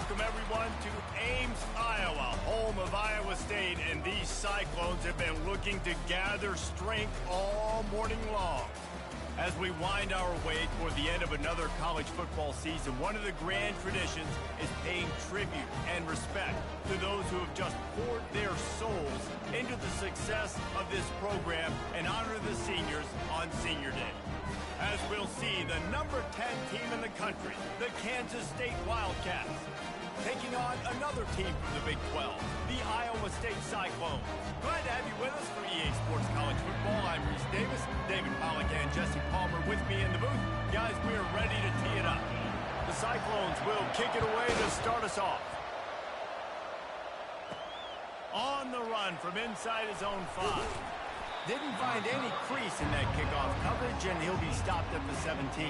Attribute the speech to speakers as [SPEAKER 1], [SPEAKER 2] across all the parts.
[SPEAKER 1] welcome everyone to Ames, Iowa, home of Iowa State, and these Cyclones have been looking to gather strength all morning long. As we wind our way toward the end of another college football season, one of the grand traditions is paying tribute and respect to those who have just poured their souls into the success of this program and honor the seniors on Senior Day. As we'll see, the number 10 team in the country, the Kansas State Wildcats, taking on another team from the Big 12, the Iowa State Cyclones. Glad to have you with us for EA Sports College Football. I'm Reese Davis, David Pollack and Jesse Palmer with me in the booth. Guys, we are ready to tee it up. The Cyclones will kick it away to start us off. On the run from inside his own 5. Didn't find any crease in that kickoff coverage, and he'll be stopped at the 17.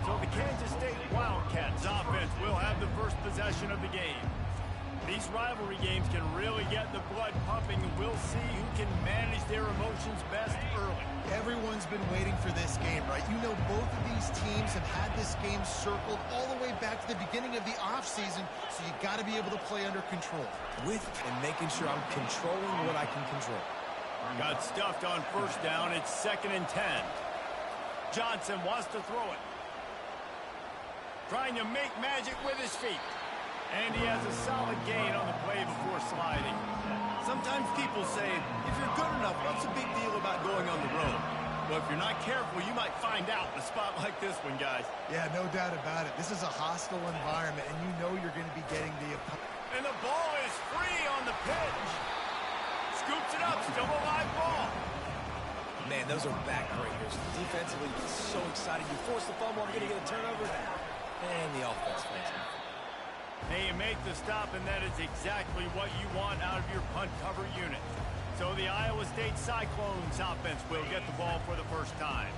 [SPEAKER 1] So the Kansas State Wildcats offense will have the first possession of the game. These rivalry games can really get the blood pumping, and we'll see who can manage their emotions best early.
[SPEAKER 2] Everyone's been waiting for this game, right? You know, both of these teams have had this game circled all the way back to the beginning of the offseason, so you got to be able to play under control.
[SPEAKER 3] With and making sure I'm controlling what I can control.
[SPEAKER 1] Got stuffed on first down. It's 2nd and 10. Johnson wants to throw it. Trying to make magic with his feet. And he has a solid gain on the play before sliding. Sometimes people say, if you're good enough, what's the big deal about going on the road? Well, if you're not careful, you might find out in a spot like this one, guys.
[SPEAKER 2] Yeah, no doubt about it. This is a hostile environment, and you know you're going to be getting the opponent.
[SPEAKER 1] And the ball is free on the pitch. Scoops it up, still a live ball.
[SPEAKER 3] Man, those are backbreakers. Defensively, you get so excited. You force the fumble, I'm going to get a turnover. And the offense wins it.
[SPEAKER 1] They make the stop, and that is exactly what you want out of your punt cover unit. So the Iowa State Cyclones offense will get the ball for the first time.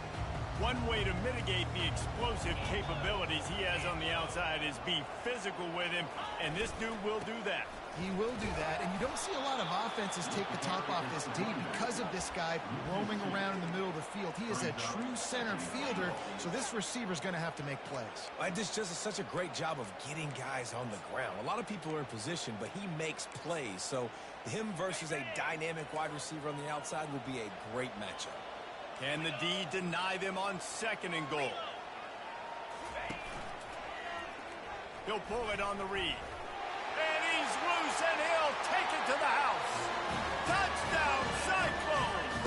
[SPEAKER 1] One way to mitigate the explosive capabilities he has on the outside is be physical with him, and this dude will do that.
[SPEAKER 2] He will do that, and you don't see a lot of offenses take the top off this D because of this guy roaming around in the middle of the field. He is a true center fielder, so this receiver's going to have to make plays.
[SPEAKER 3] This just is such a great job of getting guys on the ground. A lot of people are in position, but he makes plays, so him versus a dynamic wide receiver on the outside will be a great matchup.
[SPEAKER 1] Can the D deny them on 2nd and goal? He'll pull it on the read. And he's loose, and he'll take it to the house. Touchdown, Cyclones!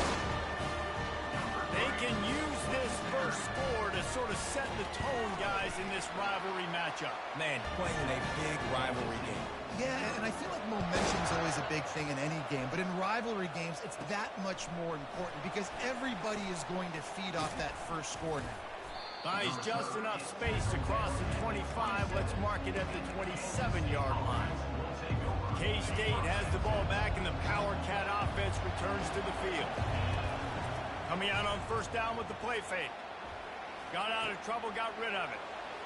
[SPEAKER 1] They can use this first score to sort of set the tone, guys, in this rivalry matchup.
[SPEAKER 3] Man, playing in a big rivalry game.
[SPEAKER 2] Yeah, and I feel like momentum's always a big thing in any game, but in rivalry games, it's that much more important because everybody is going to feed off that first score now.
[SPEAKER 1] Buys just enough space to cross the 25. Let's mark it at the 27-yard line. K-State has the ball back, and the Power Cat offense returns to the field. Coming out on first down with the play fake. Got out of trouble, got rid of it.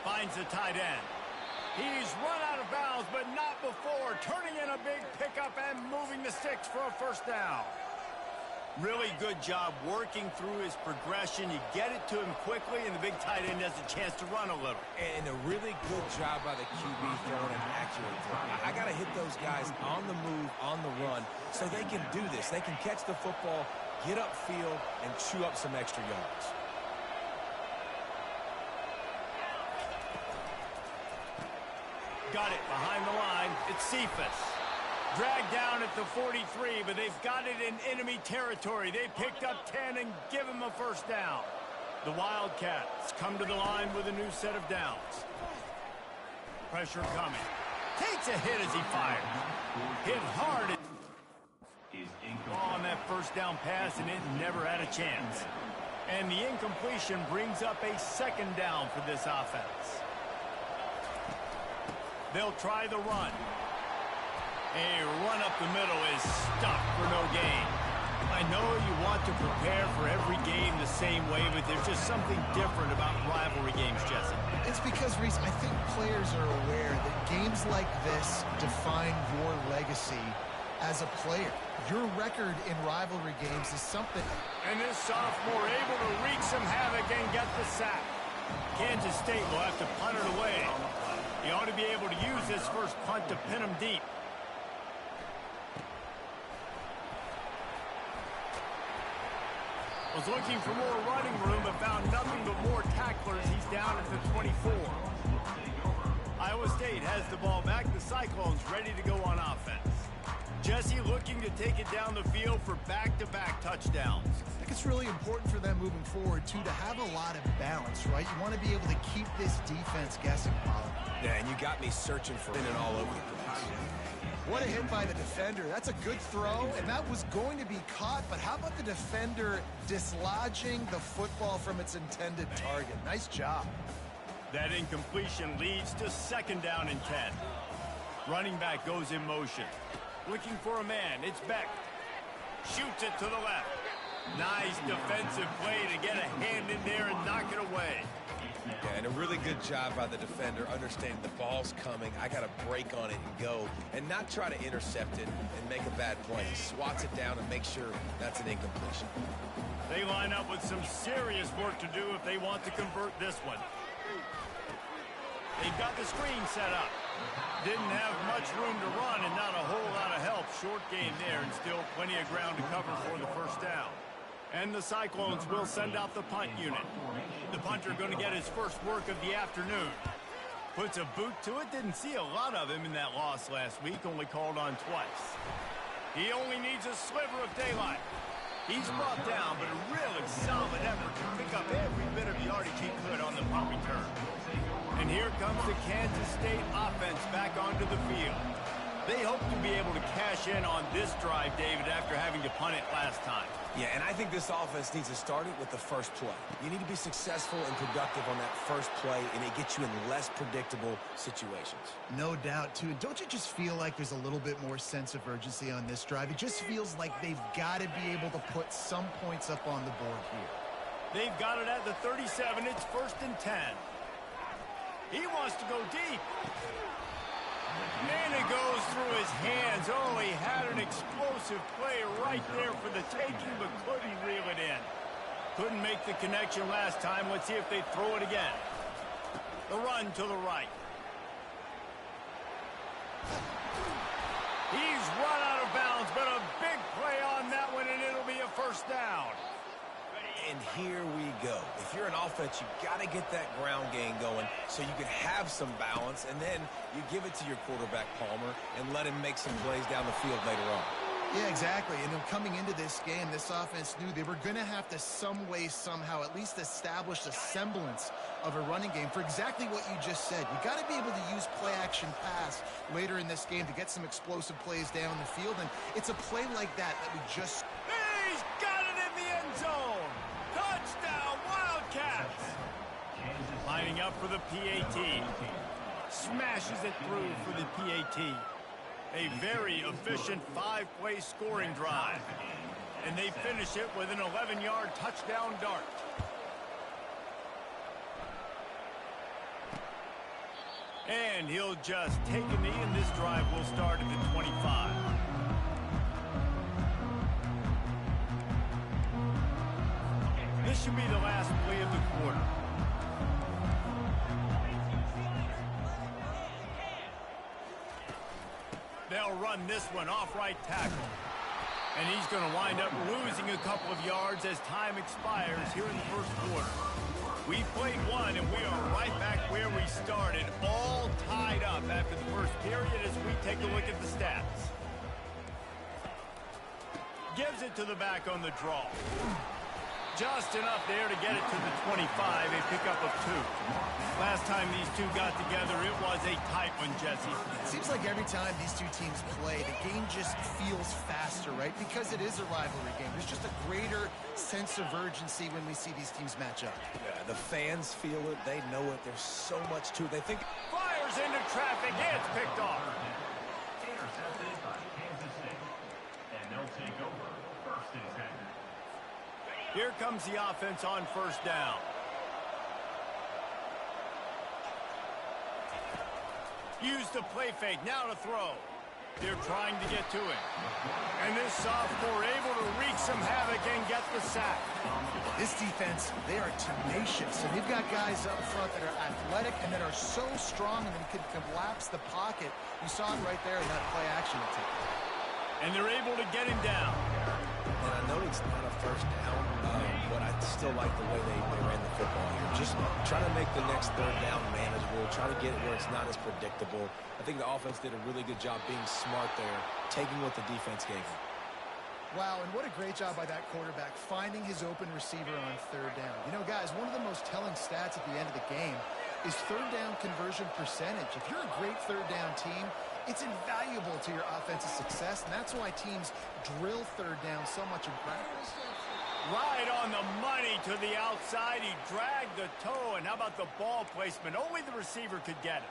[SPEAKER 1] Finds the tight end. He's run out of bounds, but not before. Turning in a big pickup and moving the sticks for a first down. Really good job working through his progression. You get it to him quickly, and the big tight end has a chance to run a little.
[SPEAKER 3] And a really good job by the QB throwing an accurate throw. I got to hit those guys on the move, on the run, so they can do this. They can catch the football, get upfield, and chew up some extra yards.
[SPEAKER 1] Got it behind the line. It's Cephas. Dragged down at the 43, but they've got it in enemy territory. They picked up 10 and give him a first down. The Wildcats come to the line with a new set of downs. Pressure coming. Takes a hit as he fires. Hit hard. On that first down pass, and it never had a chance. And the incompletion brings up a 2nd down for this offense. They'll try the run. A run up the middle is stuffed for no gain. I know you want to prepare for every game the same way, but there's just something different about rivalry games, Jesse.
[SPEAKER 2] It's because, Reese, I think players are aware that games like this define your legacy as a player. Your record in rivalry games is something.
[SPEAKER 1] And this sophomore able to wreak some havoc and get the sack. Kansas State will have to punt it away. He ought to be able to use this first punt to pin him deep. Was looking for more running room, but found nothing but more tacklers. He's down at the 24. Iowa State has the ball back. The Cyclones ready to go on offense. Jesse looking to take it down the field for back-to-back touchdowns.
[SPEAKER 2] I think it's really important for them moving forward, too, to have a lot of balance, right? You want to be able to keep this defense guessing, Pollard.
[SPEAKER 3] Yeah, and you got me searching for it all over the place.
[SPEAKER 2] What a hit by the defender. That's a good throw, and that was going to be caught, but how about the defender dislodging the football from its intended target? Nice job.
[SPEAKER 1] That incompletion leads to 2nd down and 10. Running back goes in motion. Looking for a man. It's Beck. Shoots it to the left. Nice defensive play to get a hand in there and knock it away.
[SPEAKER 3] Yeah, and a really good job by the defender understanding the ball's coming. I got to break on it and go and not try to intercept it and make a bad play. He swats it down and makes sure that's an incompletion.
[SPEAKER 1] They line up with some serious work to do if they want to convert this one. They've got the screen set up. Didn't have much room to run and not a whole lot of help. Short gain there and still plenty of ground to cover for the first down. And the Cyclones will send out the punt unit. The punter going to get his first work of the afternoon. Puts a boot to it. Didn't see a lot of him in that loss last week. Only called on twice. He only needs a sliver of daylight. He's brought down, but a really solid effort to pick up every bit of yardage he could on the punt return. And here comes the Kansas State offense back onto the field. They hope to be able to cash in on this drive, David, after having to punt it last time.
[SPEAKER 3] Yeah, and I think this offense needs to start it with the first play. You need to be successful and productive on that first play, and it gets you in less predictable situations.
[SPEAKER 2] No doubt, too. And don't you just feel like there's a little bit more sense of urgency on this drive? It just feels like they've got to be able to put some points up on the board here.
[SPEAKER 1] They've got it at the 37. It's 1st and 10. He wants to go deep. And it goes through his hands. Oh, he had an explosive play right there for the taking, but couldn't reel it in. Couldn't make the connection last time. Let's see if they throw it again. The run to the right. He's run out of bounds, but a big play on that one, and it'll be a first down.
[SPEAKER 3] And here we go. If you're an offense, you got to get that ground game going so you can have some balance, and then you give it to your quarterback, Palmer, and let him make some plays down the field later on.
[SPEAKER 2] Yeah, exactly. And then coming into this game, this offense knew they were going to have to some way, somehow, at least establish a semblance of a running game for exactly what you just said. You got to be able to use play-action pass later in this game to get some explosive plays down the field, and it's a play like that we just...
[SPEAKER 1] He's got it in the end zone! Touchdown, Wildcats! Lining up for the PAT. Smashes it through for the PAT. A very efficient 5-play scoring drive. And they finish it with an 11-yard touchdown dart. And he'll just take a knee, and this drive will start at the 25. This should be the last play of the quarter. They'll run this one off right tackle. And he's going to wind up losing a couple of yards as time expires here in the first quarter. We played one, and we are right back where we started, all tied up after the first period as we take a look at the stats. Gives it to the back on the draw. Just enough there to get it to the 25, a pickup of 2. Last time these two got together, it was a tight one, Jesse.
[SPEAKER 2] It seems like every time these two teams play, the game just feels faster, right? Because it is a rivalry game. There's just a greater sense of urgency when we see these teams match up.
[SPEAKER 3] Yeah, the fans feel it. They know it. There's so much to it. They think...
[SPEAKER 1] Fires into traffic. It's picked off.
[SPEAKER 4] Intercepted by Kansas State. And they'll take over 1st and 10.
[SPEAKER 1] Here comes the offense on first down. Use the play fake. Now to throw. They're trying to get to him. And this sophomore able to wreak some havoc and get the sack.
[SPEAKER 2] This defense, they are tenacious, and they've got guys up front that are athletic and that are so strong and can collapse the pocket. You saw it right there in that play action attempt.
[SPEAKER 1] And they're able to get him down.
[SPEAKER 3] And I know it's not a first down, but I still like the way they ran the football here. Just try to make the next third down manageable, try to get it where it's not as predictable. I think the offense did a really good job being smart there, taking what the defense gave them.
[SPEAKER 2] Wow, and what a great job by that quarterback, finding his open receiver on third down. You know, guys, one of the most telling stats at the end of the game is third down conversion percentage. If you're a great third down team, it's invaluable to your offensive success, and that's why teams drill third down so much in practice.
[SPEAKER 1] Right on the money to the outside. He dragged the toe, and how about the ball placement? Only the receiver could get it.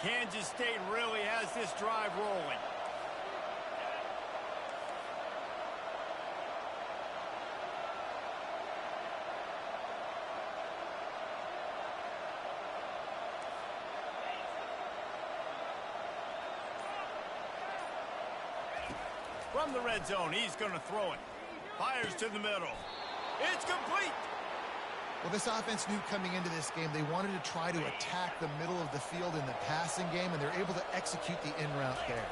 [SPEAKER 1] Kansas State really has this drive rolling. From the red zone, he's going to throw it. Fires to the middle. It's complete.
[SPEAKER 2] Well, this offense knew coming into this game they wanted to try to attack the middle of the field in the passing game, and they're able to execute the in route there.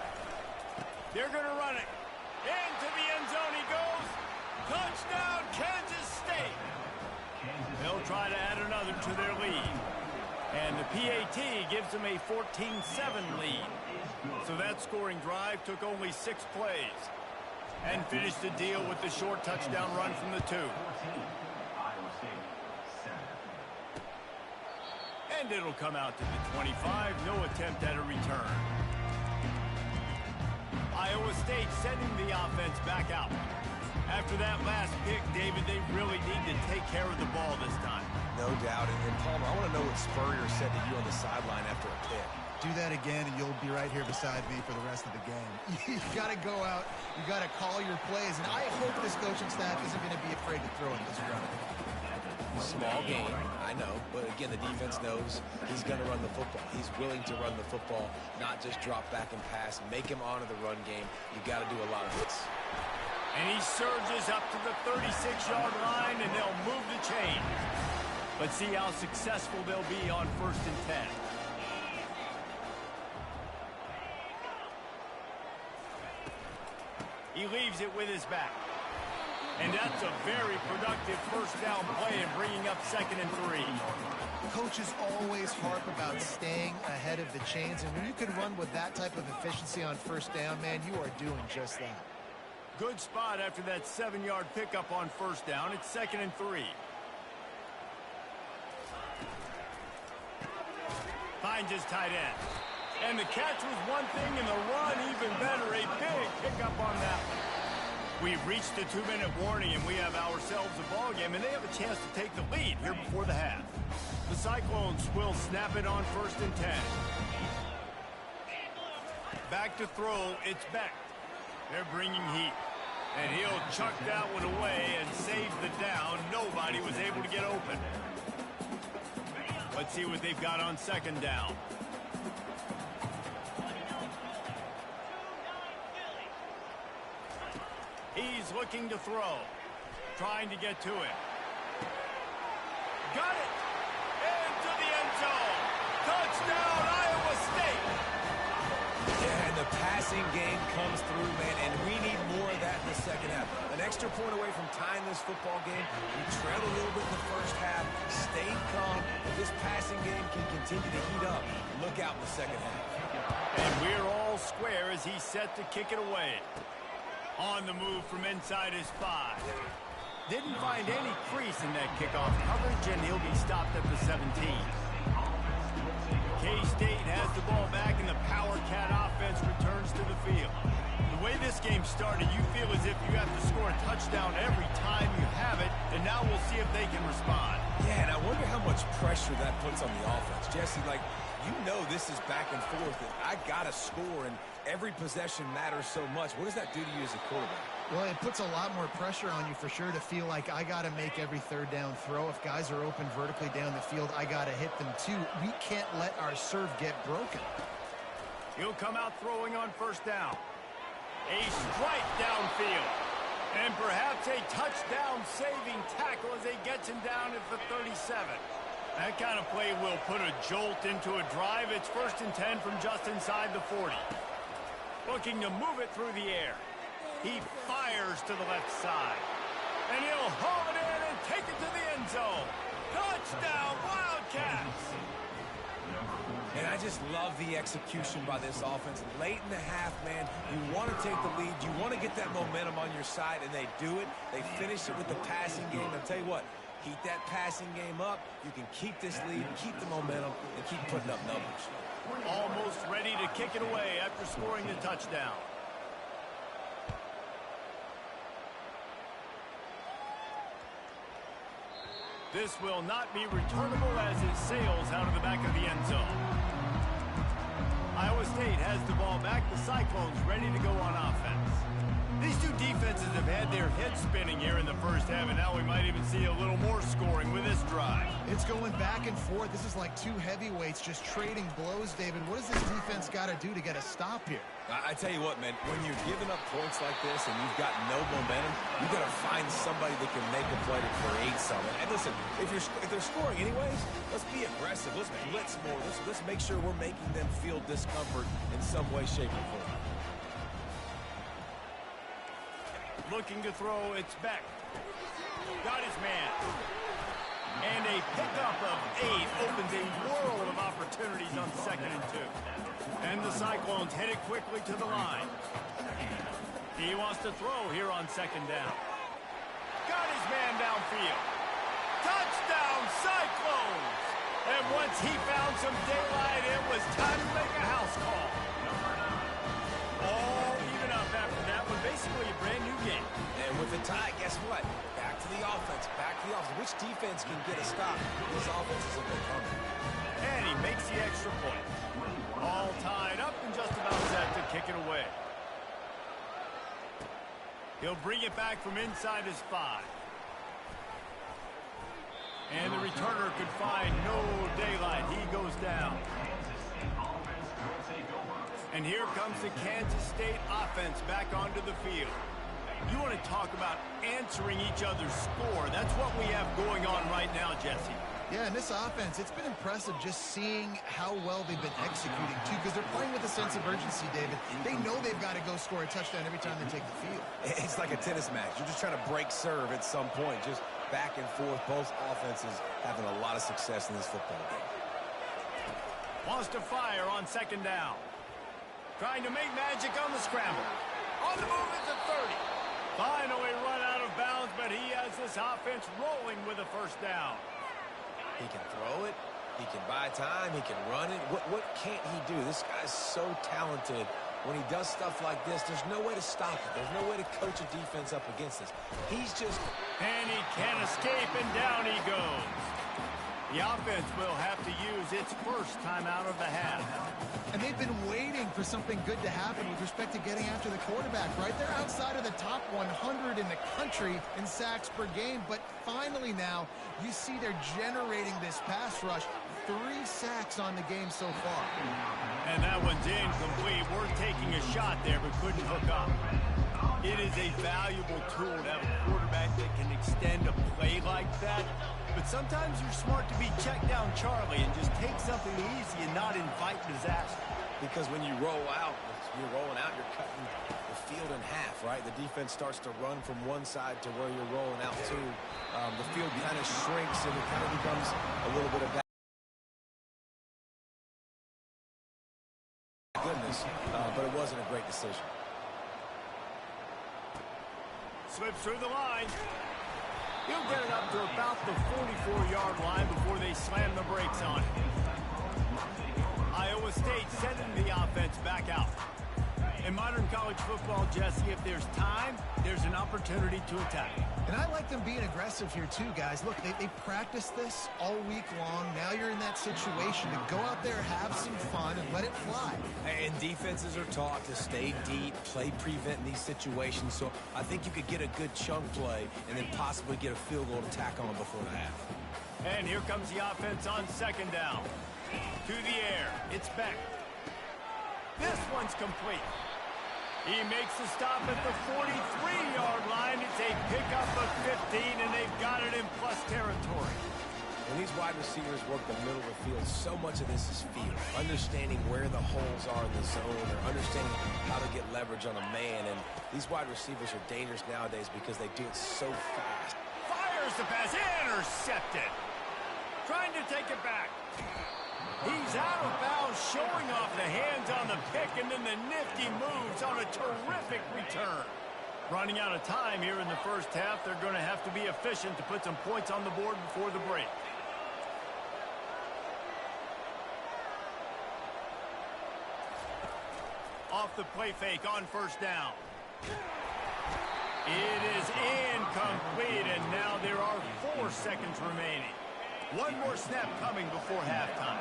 [SPEAKER 1] They're going to run it. Into the end zone he goes. Touchdown, Kansas State. They'll try to add another to their lead. And the PAT gives them a 14-7 lead. So that scoring drive took only 6 plays. And finished the deal with the short touchdown run from the 2. And it'll come out to the 25. No attempt at a return. Iowa State sending the offense back out. After that last pick, David, they really need to take care of the ball this time.
[SPEAKER 3] No doubt. And Palmer, I want to know what Spurrier said to you on the sideline after a pick.
[SPEAKER 2] Do that again, and you'll be right here beside me for the rest of the game. You got to go out. You got to call your plays, and I hope this coaching staff isn't going to be afraid to throw in this round.
[SPEAKER 3] Small game, I know, but again, the defense knows he's going to run the football. He's willing to run the football, not just drop back and pass, make him honor the run game. You got to do a lot of this.
[SPEAKER 1] And he surges up to the 36-yard line, and they'll move the chain. Let's see how successful they'll be on 1st and 10. He leaves it with his back. And that's a very productive first down play and bringing up 2nd and 3.
[SPEAKER 2] Coaches always harp about staying ahead of the chains, and when you can run with that type of efficiency on 1st down, man, you are doing just that.
[SPEAKER 1] Good spot after that 7-yard pickup on 1st down. It's 2nd and 3. Finds his tight end. And the catch was one thing, and the run even better. A big pickup on that one. We've reached the 2-minute warning, and we have ourselves a ball game, and they have a chance to take the lead here before the half. The Cyclones will snap it on 1st and 10. Back to throw, it's Beck. They're bringing heat. And he'll chuck that one away and save the down. Nobody was able to get open. Let's see what they've got on 2nd down. He's looking to throw. Trying to get to it. Got it! Into the end zone! Touchdown, Iowa State!
[SPEAKER 3] Yeah, and the passing game comes through, man, and we need more of that in the second half. An extra point away from tying this football game. We trailed a little bit in the first half, stayed calm. If this passing game can continue to heat up, look out in the second half.
[SPEAKER 1] And we're all square as he's set to kick it away. On the move from inside his 5. Didn't find any crease in that kickoff coverage, and he'll be stopped at the 17. K-State has the ball back, and the Power Cat offense returns to the field. The way this game started, you feel as if you have to score a touchdown every time you have it, and now we'll see if they can respond.
[SPEAKER 3] Yeah, and I wonder how much pressure that puts on the offense. Jesse, like, you know this is back and forth, and I got to score, and every possession matters so much. What does that do to you as a quarterback?
[SPEAKER 2] Well, it puts a lot more pressure on you for sure to feel like I got to make every third down throw. If guys are open vertically down the field, I got to hit them too. We can't let our serve get broken.
[SPEAKER 1] He'll come out throwing on 1st down. A strike downfield. And perhaps a touchdown-saving tackle as he gets him down at the 37. That kind of play will put a jolt into a drive. It's 1st and 10 from just inside the 40. Looking to move it through the air. He fires to the left side. And he'll haul it in and take it to the end zone. Touchdown, Wildcats!
[SPEAKER 3] And I just love the execution by this offense. Late in the half, man, you want to take the lead. You want to get that momentum on your side, and they do it. They finish it with the passing game. I'll tell you what, keep that passing game up. You can keep this lead, keep the momentum, and keep putting up numbers.
[SPEAKER 1] Almost ready to kick it away after scoring the touchdown. This will not be returnable as it sails out of the back of the end zone. Iowa State has the ball back. The Cyclones ready to go on offense. These two defenses have had their heads spinning here in the first half, and now we might even see a little more scoring with this drive.
[SPEAKER 2] It's going back and forth. This is like two heavyweights just trading blows, David. What does this defense got to do to get a stop here?
[SPEAKER 3] I tell you what, man, when you're giving up points like this and you've got no momentum, you've got to find somebody that can make a play to create something. And listen, if they're scoring anyways, let's be aggressive. Let's blitz more. Let's make sure we're making them feel discomfort in some way, shape, or form.
[SPEAKER 1] Looking to throw, it's Beck. Got his man. And a pickup of 8 opens a world of opportunities on 2nd and 2. And the Cyclones headed quickly to the line. He wants to throw here on 2nd down. Got his man downfield. Touchdown, Cyclones! And once he found some daylight, it was time to make a house call. All even up after that one. Basically a brand new game.
[SPEAKER 3] And with the tie, guess what? Back to the offense. Back to the offense. Which defense can get a stop? These offenses have been coming.
[SPEAKER 1] And he makes the extra point. All tied up and just about set to kick it away. He'll bring it back from inside his 5. And the returner could find no daylight. He goes down. And here comes the Kansas State offense back onto the field. You want to talk about answering each other's score. That's what we have going on right now, Jesse.
[SPEAKER 2] Yeah, in this offense, it's been impressive just seeing how well they've been executing, too, because they're playing with a sense of urgency, David. They know they've got to go score a touchdown every time they take the field.
[SPEAKER 3] It's like a tennis match. You're just trying to break serve at some point, just back and forth. Both offenses having a lot of success in this football game.
[SPEAKER 1] Wants to fire on 2nd down. Trying to make magic on the scramble. On the move at the 30. Finally run out of bounds, but he has this offense rolling with a 1st down.
[SPEAKER 3] He can throw it. He can buy time. He can run it. What can't he do? This guy's so talented. When he does stuff like this, there's no way to stop it. There's no way to coach a defense up against this. He's just...
[SPEAKER 1] And he can't escape, and down he goes. The offense will have to use its 1st timeout of the half.
[SPEAKER 2] And they've been waiting for something good to happen with respect to getting after the quarterback, right? They're outside of the top 100 in the country in sacks per game, but finally now you see they're generating this pass rush. 3 sacks on the game so far.
[SPEAKER 1] And that one's incomplete. Worth taking a shot there, but couldn't hook up. It is a valuable tool to have a quarterback that can extend a play like that. But sometimes you're smart to be check down Charlie and just take something easy and not invite disaster.
[SPEAKER 3] Because when you roll out, you're rolling out, you're cutting the field in half, right? The defense starts to run from one side to where you're rolling out to. The field kind of shrinks and it kind of becomes a little bit of that. Goodness, but it wasn't a great decision.
[SPEAKER 1] Slips through the line. He'll get it up to about the 44-yard line before they slam the brakes on it. Iowa State sending the offense back out. In modern college football, Jesse, if there's time, there's an opportunity to attack.
[SPEAKER 2] And I like them being aggressive here too, guys. Look, they practiced this all week long. Now you're in that situation to go out there, have some fun, and let it fly.
[SPEAKER 3] And defenses are taught to stay deep, play prevent in these situations. So I think you could get a good chunk play and then possibly get a field goal to tack on before the half.
[SPEAKER 1] And here comes the offense on 2nd down. To the air. It's Beck. This one's complete. He makes the stop at the 43-yard line. It's a pickup of 15, and they've got it in plus territory.
[SPEAKER 3] When these wide receivers work the middle of the field, so much of this is feel. Understanding where the holes are in the zone or understanding how to get leverage on a man. And these wide receivers are dangerous nowadays because they do it so fast.
[SPEAKER 1] Fires the pass. Intercepted. Trying to take it back. He's out of bounds, showing off the hands on the pick, and then the nifty moves on a terrific return. Running out of time here in the first half, they're going to have to be efficient to put some points on the board before the break. Off the play fake on first down. It is incomplete, and now there are 4 seconds remaining. One more snap coming before halftime.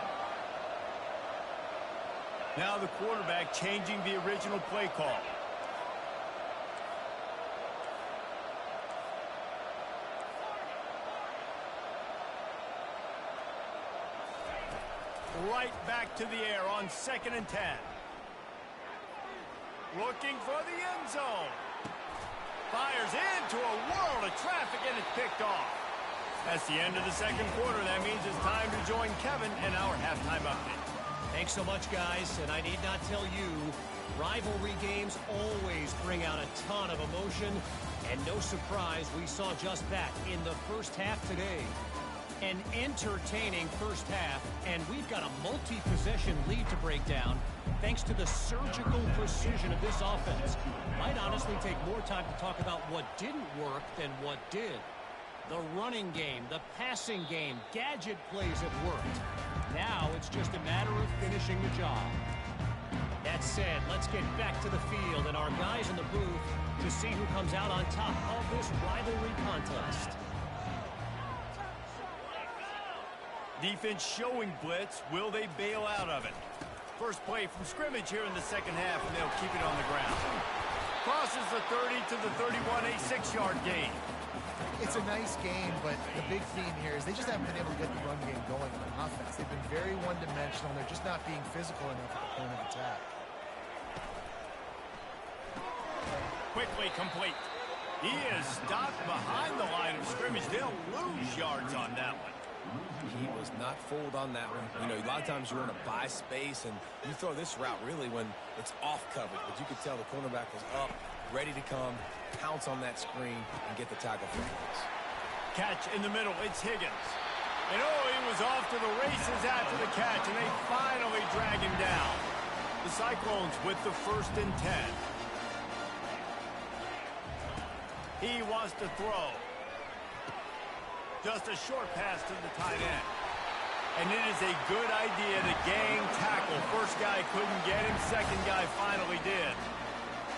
[SPEAKER 1] Now the quarterback changing the original play call. Right back to the air on 2nd and 10. Looking for the end zone. Fires into a world of traffic, and it's picked off. That's the end of the second quarter. That means it's time to join Kevin in our halftime update.
[SPEAKER 5] Thanks so much, guys. And I need not tell you, rivalry games always bring out a ton of emotion. And no surprise, we saw just that in the first half today. An entertaining first half, and we've got a multi-possession lead to break down thanks to the surgical precision of this offense. Might honestly take more time to talk about what didn't work than what did. The running game, the passing game, gadget plays have worked. Now it's just a matter of finishing the job. That said, let's get back to the field and our guys in the booth to see who comes out on top of this rivalry contest.
[SPEAKER 1] Defense showing blitz. Will they bail out of it? First play from scrimmage here in the second half, and they'll keep it on the ground. Crosses the 30 to the 31, a 6-yard gain.
[SPEAKER 2] It's a nice game, but the big theme here is they just haven't been able to get the run game going on offense. They've been very one-dimensional. They're just not being physical enough at the point of attack.
[SPEAKER 1] Quickly complete. He is stopped behind the line of scrimmage. They'll lose yards on that one.
[SPEAKER 3] He was not fooled on that one. You know, a lot of times you're in a buy space, and you throw this route really when it's off coverage. But you could tell the cornerback was up, ready to come, pounce on that screen, and get the tackle for points.
[SPEAKER 1] Catch in the middle. It's Higgins. And he was off to the races after the catch, and they finally drag him down. The Cyclones with the 1st and 10. He wants to throw. Just a short pass to the tight end. And it is a good idea to gang tackle. First guy couldn't get him. Second guy finally did.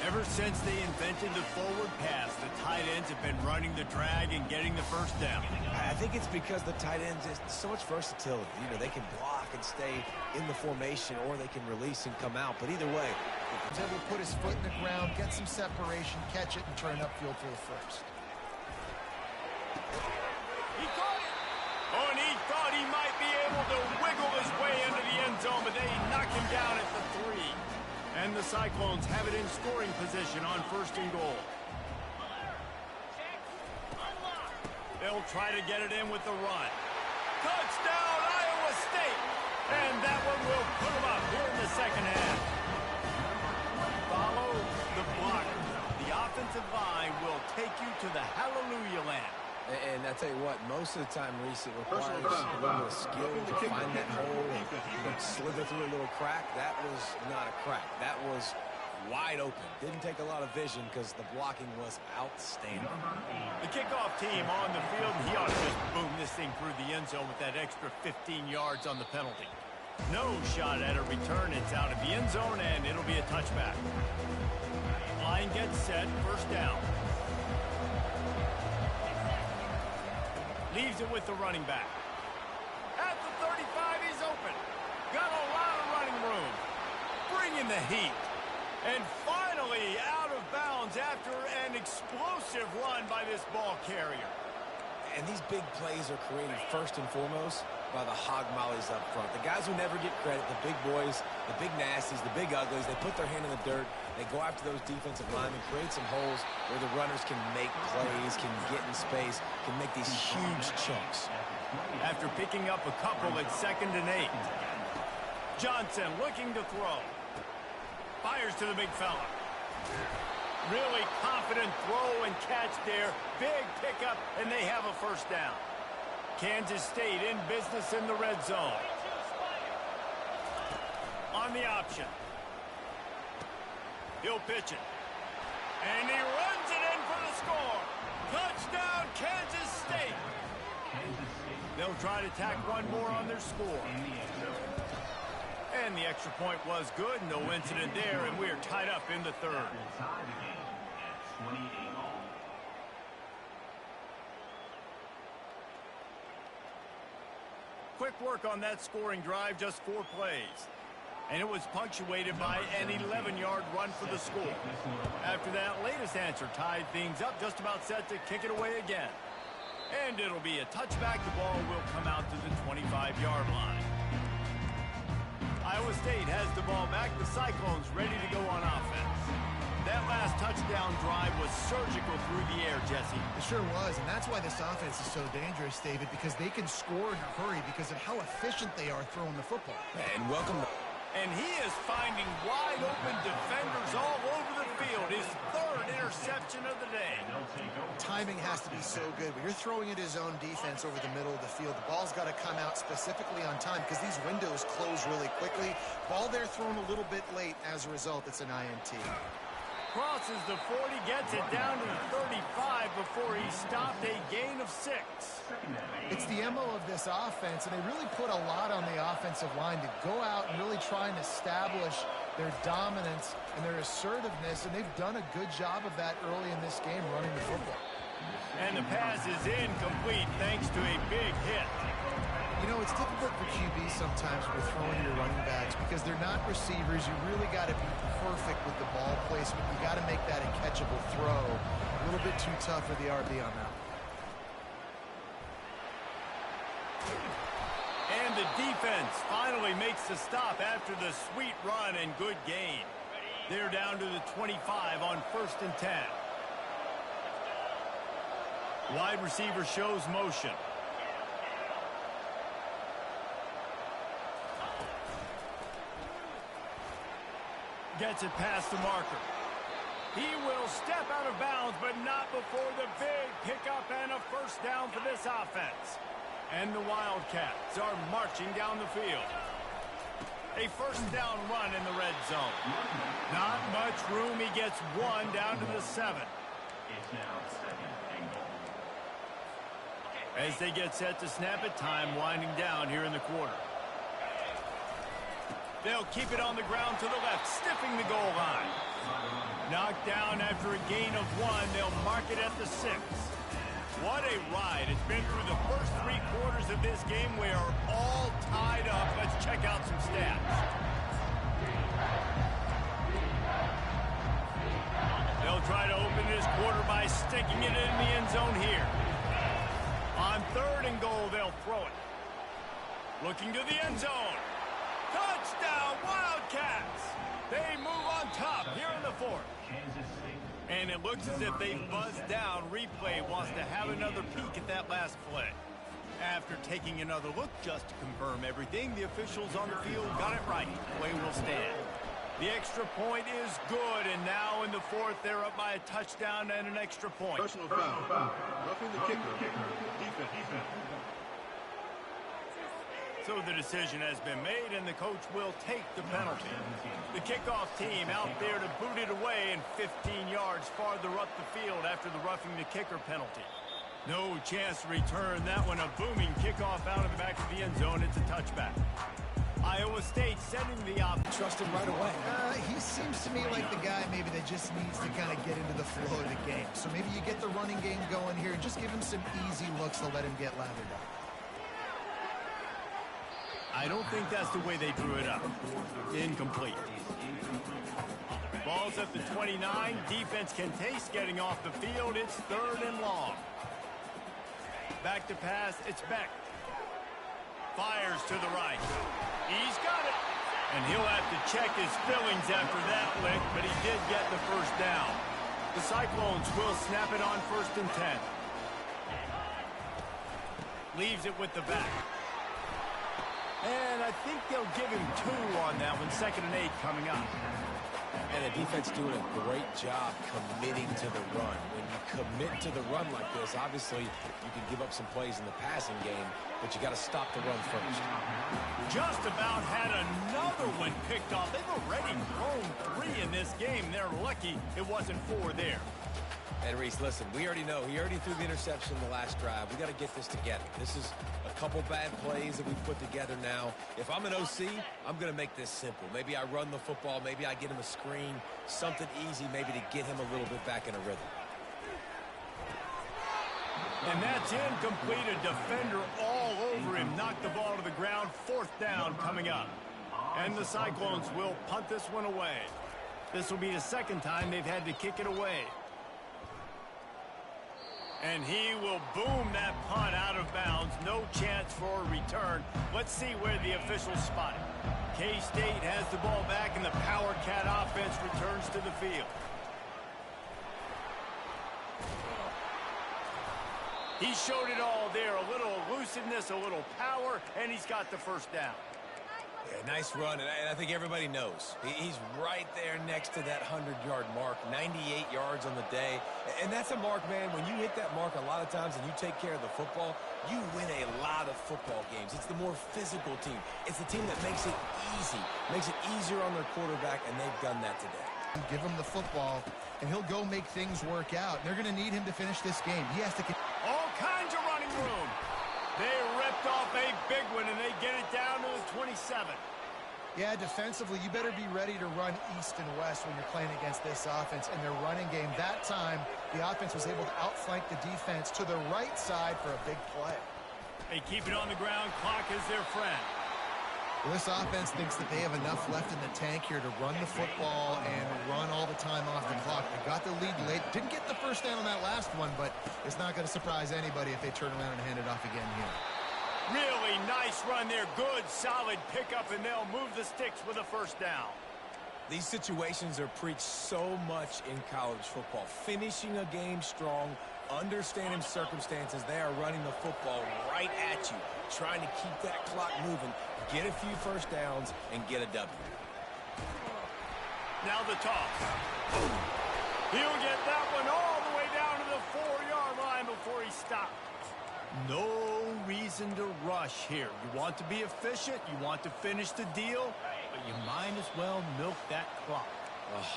[SPEAKER 1] Ever since they invented the forward pass, the tight ends have been running the drag and getting the first down.
[SPEAKER 3] I think it's because the tight ends is so much versatility. You know, they can block and stay in the formation, or they can release and come out. But either way,
[SPEAKER 2] He's able to put his foot in the ground, get some separation, catch it, and turn upfield for the first.
[SPEAKER 1] He caught it. Oh, and he thought he might be able to wiggle his way into the end zone, but they knock him down at the 3. And the Cyclones have it in scoring position on 1st and goal. They'll try to get it in with the run. Touchdown, Iowa State! And that one will put them up here in the second half. Follow the blocker. The offensive line will take you to the hallelujah land.
[SPEAKER 3] and I tell you what, most of the time, Reese, it requires a little bit of skill to find that hole and slither through a little crack. That was not a crack. That was wide open. Didn't take a lot of vision because the blocking was outstanding.
[SPEAKER 1] The kickoff team on the field, he ought to just boom this thing through the end zone with that extra 15 yards on the penalty. No shot at a return. It's out of the end zone, and it'll be a touchback. Line gets set, first down. Leaves it with the running back. At the 35, he's open. Got a lot of running room. Bringing the heat. And finally out of bounds after an explosive run by this ball carrier.
[SPEAKER 3] And these big plays are created first and foremost by the hog mollies up front. The guys who never get credit, the big boys, the big nasties, the big uglies, they put their hand in the dirt, they go after those defensive linemen, create some holes where the runners can make plays, can get in space, can make these huge chunks.
[SPEAKER 1] After picking up a couple at 2nd and 8. Johnson looking to throw. Fires to the big fella. Really confident throw and catch there. Big pickup, and they have a first down. Kansas State in business in the red zone. On the option. He'll pitch it. And he runs it in for the score. Touchdown, Kansas State. They'll try to tack one more on their score. And the extra point was good. No incident there, and we are tied up in the third. Quick work on that scoring drive, just 4 plays. And it was punctuated by an 11-yard run for the score. After that latest answer tied things up, just about set to kick it away again. And it'll be a touchback. The ball will come out to the 25-yard line. Iowa State has the ball back. The Cyclones ready to go on offense. That last touchdown drive was surgical through the air, Jesse.
[SPEAKER 2] It sure was, and that's why this offense is so dangerous, David, because they can score in a hurry because of how efficient they are throwing the football.
[SPEAKER 3] And welcome.
[SPEAKER 1] And he is finding wide-open defenders all over the field. His 3rd interception of the day.
[SPEAKER 2] Timing has to be so good. When you're throwing at his own defense over the middle of the field, the ball's got to come out specifically on time because these windows close really quickly. Ball there thrown a little bit late. As a result, it's an INT.
[SPEAKER 1] Crosses the 40, gets it down to the 35 before he stopped, a gain of 6.
[SPEAKER 2] It's the MO of this offense, and they really put a lot on the offensive line to go out and really try and establish their dominance and their assertiveness, and they've done a good job of that early in this game running the football.
[SPEAKER 1] And the pass is incomplete thanks to a big hit.
[SPEAKER 2] You know, it's difficult for QBs sometimes when you're throwing to your running backs because they're not receivers. You really got to be perfect with the ball placement. You got to make that a catchable throw. A little bit too tough for the RB on that.
[SPEAKER 1] And the defense finally makes the stop after the sweet run and good gain. They're down to the 25 on 1st and 10. Wide receiver shows motion. Gets it past the marker. He will step out of bounds, but not before the big pickup and a first down for this offense. And the Wildcats are marching down the field. A first down run in the red zone. Not much room. He gets 1 down to the 7.
[SPEAKER 4] It's now 2nd and goal.
[SPEAKER 1] As they get set to snap it, time winding down here in the quarter. They'll keep it on the ground to the left, sniffing the goal line. Knocked down after a gain of 1. They'll mark it at the 6. What a ride. It's been through the first 3 quarters of this game. We are all tied up. Let's check out some stats. They'll try to open this quarter by sticking it in the end zone here. On 3rd and goal, they'll throw it. Looking to the end zone. Touchdown, Wildcats! They move on top here in the 4th. And it looks as if they buzzed down. Replay wants to have another peek at that last play. After taking another look just to confirm everything, the officials on the field got it right. Play will stand. The extra point is good, and now in the 4th, they're up by a touchdown and an extra point.
[SPEAKER 6] Personal foul. Roughing the kicker. Defense.
[SPEAKER 1] So the decision has been made, and the coach will take the penalty. The kickoff team out there to boot it away and 15 yards farther up the field after the roughing the kicker penalty. No chance to return that one. A booming kickoff out of the back of the end zone. It's a touchback. Iowa State setting the op.
[SPEAKER 3] Trust him right away.
[SPEAKER 2] He seems to me like the guy maybe that just needs to kind of get into the flow of the game. So maybe you get the running game going here and just give him some easy looks to let him get lathered up.
[SPEAKER 1] I don't think that's the way they drew it up. Incomplete. Ball's at the 29. Defense can taste getting off the field. It's 3rd and long. Back to pass, it's Beck. Fires to the right. He's got it. And he'll have to check his feelings after that lick, but he did get the first down. The Cyclones will snap it on 1st and 10. Leaves it with the back. And I think they'll give him 2 on that one. 2nd and 8 coming up.
[SPEAKER 3] And the defense doing a great job committing to the run. When you commit to the run like this, obviously you can give up some plays in the passing game, but you got to stop the run first.
[SPEAKER 1] Just about had another one picked off. They've already thrown 3 in this game. They're lucky it wasn't 4 there.
[SPEAKER 3] And Reese, listen, we already know. He already threw the interception in the last drive. We got to get this together. This is a couple bad plays that we put together now. If I'm an OC, I'm going to make this simple. Maybe I run the football. Maybe I get him a screen. Something easy maybe to get him a little bit back in a rhythm.
[SPEAKER 1] And that's incomplete. A defender all over him. Knocked the ball to the ground. 4th down coming up. And the Cyclones will punt this one away. This will be the 2nd time they've had to kick it away. And he will boom that punt out of bounds. No chance for a return. Let's see where the officials spot it. K-State has the ball back, and the Power Cat offense returns to the field. He showed it all there. A little elusiveness, a little power, and he's got the first down.
[SPEAKER 3] Yeah, nice run, and I think everybody knows. He's right there next to that 100-yard mark, 98 yards on the day. And that's a mark, man. When you hit that mark a lot of times and you take care of the football, you win a lot of football games. It's the more physical team. It's the team that makes it easy, makes it easier on their quarterback, and they've done that today.
[SPEAKER 2] Give him the football, and he'll go make things work out. They're going to need him to finish this game. He has to...
[SPEAKER 1] All kinds of running room. They ripped off a big one, and they get it down to the 27.
[SPEAKER 2] Yeah, defensively, you better be ready to run east and west when you're playing against this offense and their running game. That time, the offense was able to outflank the defense to the right side for a big play.
[SPEAKER 1] They keep it on the ground. Clock is their friend.
[SPEAKER 2] Well, this offense thinks that they have enough left in the tank here to run the football and run all the time off the clock. They got the lead late. Didn't get the first down on that last one, but it's not going to surprise anybody if they turn around and hand it off again here.
[SPEAKER 1] Really nice run there. Good, solid pickup, and they'll move the sticks with a first down.
[SPEAKER 3] These situations are preached so much in college football. Finishing a game strong, understanding circumstances. They are running the football right at you, trying to keep that clock moving, get a few first downs, and get a W.
[SPEAKER 1] Now the toss. He'll get that one all the way down to the 4-yard line before he stops. No reason to rush here. You want to be efficient, you want to finish the deal, but you might as well milk that clock.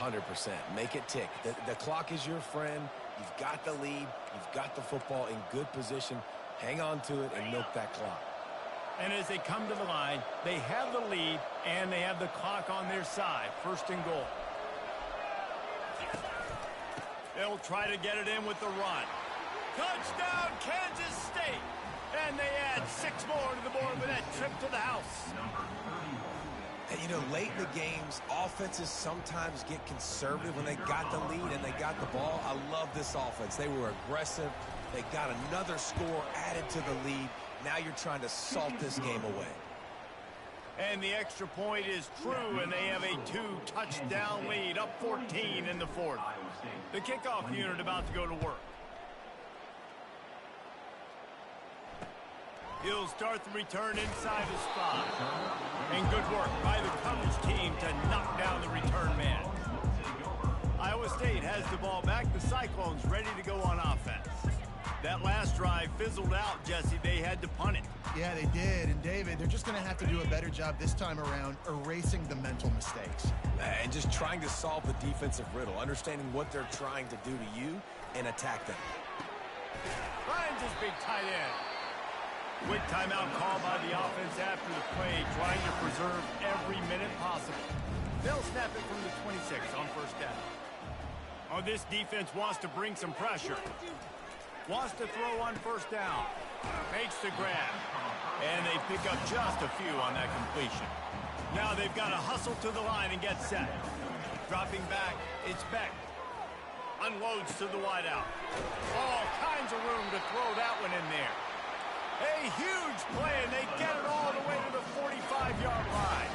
[SPEAKER 3] 100%. Make it tick. The clock is your friend. You've got the lead. You've got the football in good position. Hang on to it and milk that clock.
[SPEAKER 1] And as they come to the line, they have the lead and they have the clock on their side. 1st and goal. They'll try to get it in with the run. Touchdown, Kansas State! And they add 6 more to the board with that trip to the house.
[SPEAKER 3] And, you know, late in the games, offenses sometimes get conservative when they got the lead and they got the ball. I love this offense. They were aggressive. They got another score added to the lead. Now you're trying to salt this game away.
[SPEAKER 1] And the extra point is true, and they have a 2-touchdown lead, up 14 in the 4th. The kickoff unit about to go to work. He'll start the return inside the spot. And good work by the coverage team to knock down the return man. Iowa State has the ball back. The Cyclones ready to go on offense. That last drive fizzled out, Jesse. They had to punt it.
[SPEAKER 2] Yeah, they did. And, David, they're just going to have to do a better job this time around erasing the mental mistakes.
[SPEAKER 3] And just trying to solve the defensive riddle, understanding what they're trying to do to you and attack them.
[SPEAKER 1] Finds his big tight end. Quick timeout call by the offense after the play, trying to preserve every minute possible. They'll snap it from the 26 on 1st down. Oh, this defense wants to bring some pressure. Wants to throw on 1st down. Makes the grab. And they pick up just a few on that completion. Now they've got to hustle to the line and get set. Dropping back, it's Beck. Unloads to the wideout. All kinds of room to throw that one in there. huge play, and they get it all the way to the 45-yard line.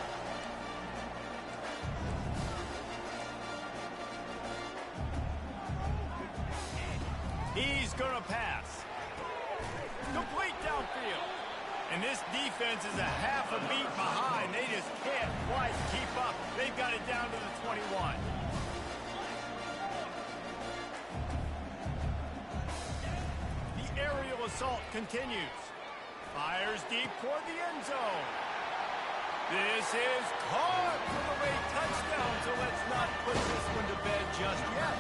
[SPEAKER 1] He's going to pass. Complete downfield. And this defense is a half a beat behind. They just can't quite keep up. They've got it down to the 21. The aerial assault continues. Fires deep toward the end zone. This is caught for the late touchdown, so let's not put this one to bed just yet.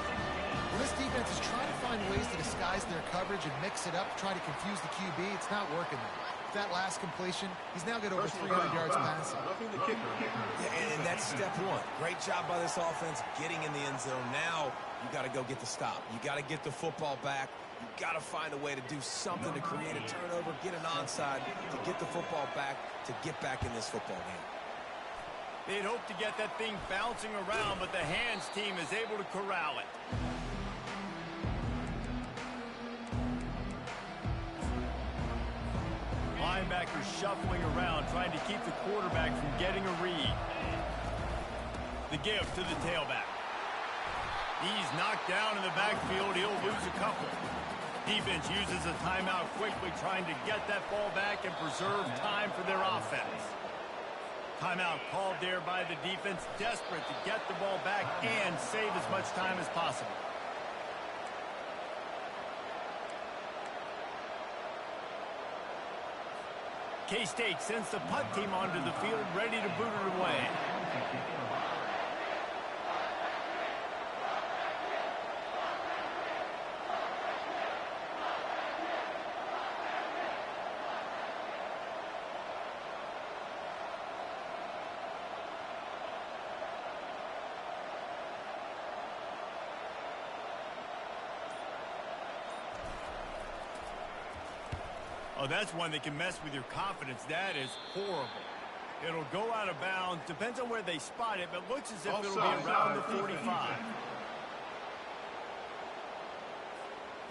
[SPEAKER 2] Well, this defense is trying to find ways to disguise their coverage and mix it up to try to confuse the QB. It's not working there. That last completion, he's now got over 300 yards passing.
[SPEAKER 6] Roughing the kicker.
[SPEAKER 3] Yeah, and that's step one. Great job by this offense getting in the end zone. Now you got to go get the stop. You got to get the football back. You got to find a way to do something to create a turnover, get an onside, to get the football back, to get back in this football game.
[SPEAKER 1] They'd hope to get that thing bouncing around, but the hands team is able to corral it. Linebackers shuffling around, trying to keep the quarterback from getting a read. The give to the tailback. He's knocked down in the backfield. He'll lose a couple. Defense uses a timeout quickly, trying to get that ball back and preserve time for their offense. Timeout called there by the defense, desperate to get the ball back and save as much time as possible. K-State sends the punt team onto the field, ready to boot it away. Oh, that's one that can mess with your confidence. That is horrible. It'll go out of bounds. Depends on where they spot it, but looks as if it'll be around the 45.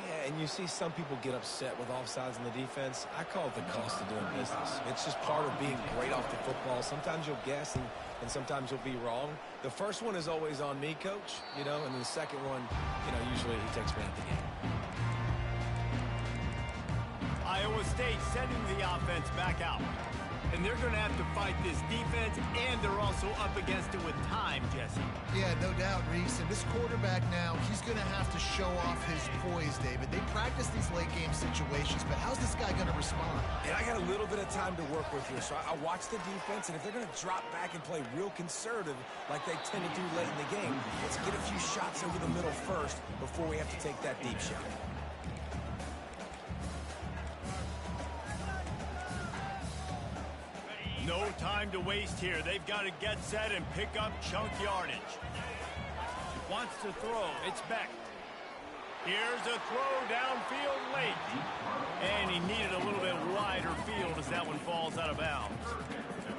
[SPEAKER 3] Yeah, and you see some people get upset with offsides in the defense. I call it the cost of doing business. It's just part of being great off the football. Sometimes you'll guess and sometimes you'll be wrong. The first one is always on me, coach, and then the second one, usually he takes me out the game.
[SPEAKER 1] Iowa State sending the offense back out. And they're going to have to fight this defense, and they're also up against it with time, Jesse.
[SPEAKER 2] Yeah, no doubt, Reese. And this quarterback now, he's going to have to show off his poise, David. They practice these late-game situations, but how's this guy going to respond?
[SPEAKER 3] And I got a little bit of time to work with here, so I watch the defense, and if they're going to drop back and play real conservative like they tend to do late in the game, let's get a few shots over the middle first before we have to take that deep shot.
[SPEAKER 1] No time to waste here. They've got to get set and pick up chunk yardage. Wants to throw. It's Beck. Here's a throw downfield late. And he needed a little bit wider field as that one falls out of bounds.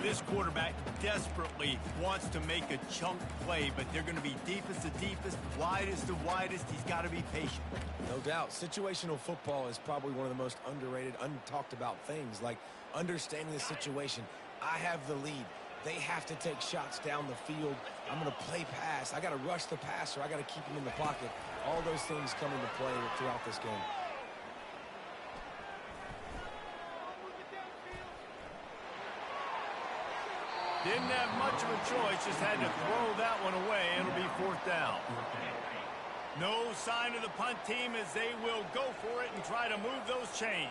[SPEAKER 1] This quarterback desperately wants to make a chunk play, but they're going to be deepest to deepest, widest to widest. He's got to be patient.
[SPEAKER 3] No doubt. Situational football is probably one of the most underrated, untalked about things, like understanding the situation. I have the lead. They have to take shots down the field. I'm going to play pass. I got to rush the passer. I got to keep him in the pocket. All those things come into play throughout this game.
[SPEAKER 1] Didn't have much of a choice, just had to throw that one away. It'll be fourth down. No sign of the punt team as they will go for it and try to move those chains.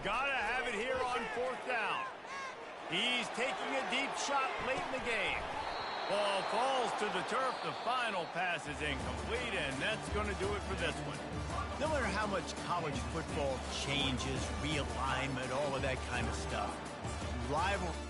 [SPEAKER 1] Gotta have it here on fourth down. He's taking a deep shot late in the game. Ball falls to the turf. The final pass is incomplete, and that's going to do it for this one. No matter how much college football changes, realignment, all of that kind of stuff, rivalry